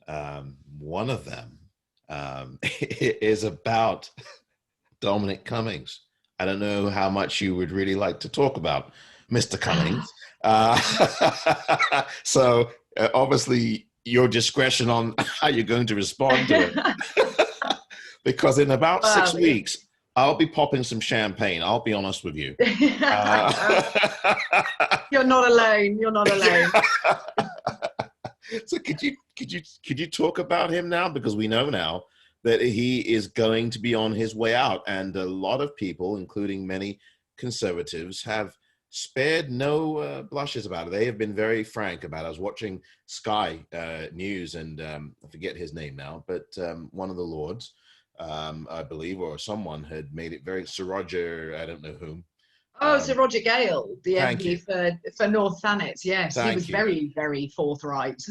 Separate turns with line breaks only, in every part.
One of them is about Dominic Cummings. I don't know how much you would really like to talk about Mr. Cummings. So obviously your discretion on how you're going to respond to it. Because in about 6 weeks, I'll be popping some champagne. I'll be honest with you.
You're not alone. You're not alone.
So could you talk about him now? Because we know now that he is going to be on his way out, and a lot of people, including many conservatives, have spared no blushes about it. They have been very frank about it. I was watching Sky News, and I forget his name now, but one of the lords, I believe, or someone had made it very, Sir Roger, I don't know whom.
Oh, Sir Roger Gale, the MP for North Thanet. Yes, he was very, very forthright.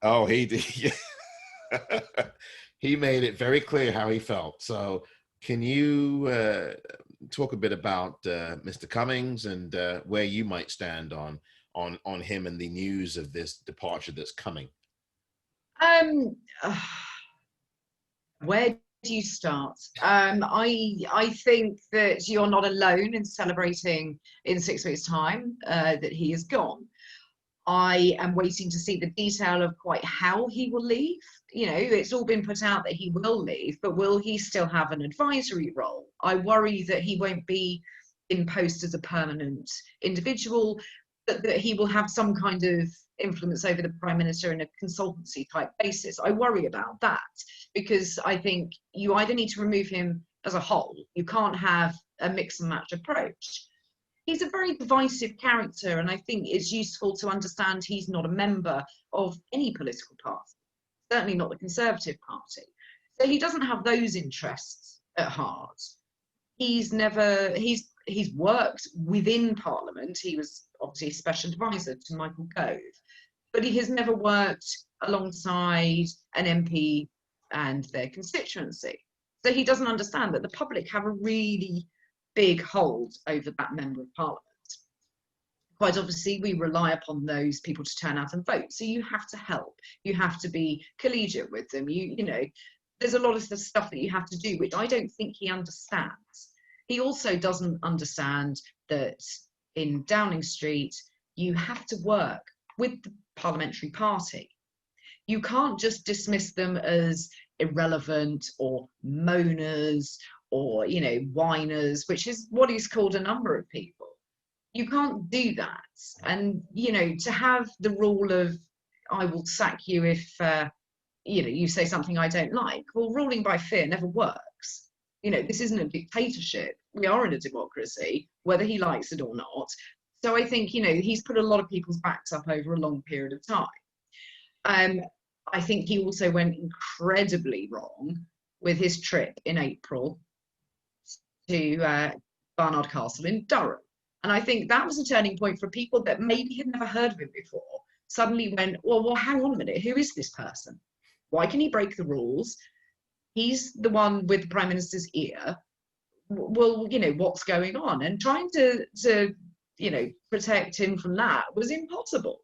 Oh, he did. He made it very clear how he felt. So can you talk a bit about Mr. Cummings and where you might stand on him and the news of this departure that's coming?
Where do you start? I think that you're not alone in celebrating in 6 weeks' time that he is gone. I am waiting to see the detail of quite how he will leave. You know, it's all been put out that he will leave, but will he still have an advisory role? I worry that he won't be in post as a permanent individual, but that he will have some kind of influence over the Prime Minister in a consultancy type basis. I worry about that, because I think you either need to remove him as a whole. You can't have a mix and match approach. He's a very divisive character, and I think it's useful to understand he's not a member of any political party, certainly not the Conservative Party. So he doesn't have those interests at heart. He's worked within Parliament. He was obviously a special advisor to Michael Gove, but he has never worked alongside an MP and their constituency. So he doesn't understand that the public have a really big hold over that member of Parliament. Quite obviously, we rely upon those people to turn out and vote. So you have to help. You have to be collegiate with them. You know, there's a lot of the stuff that you have to do, which I don't think he understands. He also doesn't understand that in Downing Street, you have to work with the parliamentary party. You can't just dismiss them as irrelevant or moaners or, you know, whiners, which is what he's called a number of people. You can't do that. And, you know, to have the rule of, I will sack you if, you know, you say something I don't like. Well, ruling by fear never works. You know, this isn't a dictatorship. We are in a democracy, whether he likes it or not. So I think, you know, he's put a lot of people's backs up over a long period of time. I think he also went incredibly wrong with his trip in April to Barnard Castle in Durham. And I think that was a turning point for people that maybe had never heard of him before. Suddenly went, well, hang on a minute, who is this person? Why can he break the rules? He's the one with the Prime Minister's ear. Well, you know, what's going on? And trying to you know, protect him from that was impossible,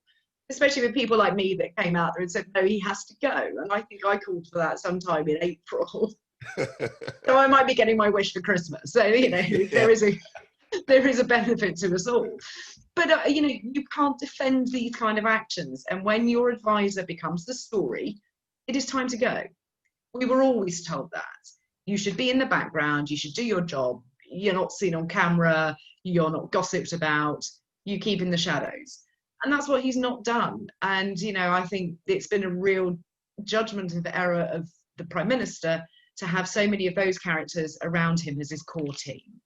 especially with people like me that came out there and said, no, he has to go. And I think I called for that sometime in April. So I might be getting my wish for Christmas. So, you know, there is a benefit to us all. But, you know, you can't defend these kind of actions. And when your advisor becomes the story, it is time to go. We were always told that. You should be in the background, you should do your job, you're not seen on camera, you're not gossiped about, you keep in the shadows. And that's what he's not done. And, you know, I think it's been a real judgment of the error of the Prime Minister to have so many of those characters around him as his core team.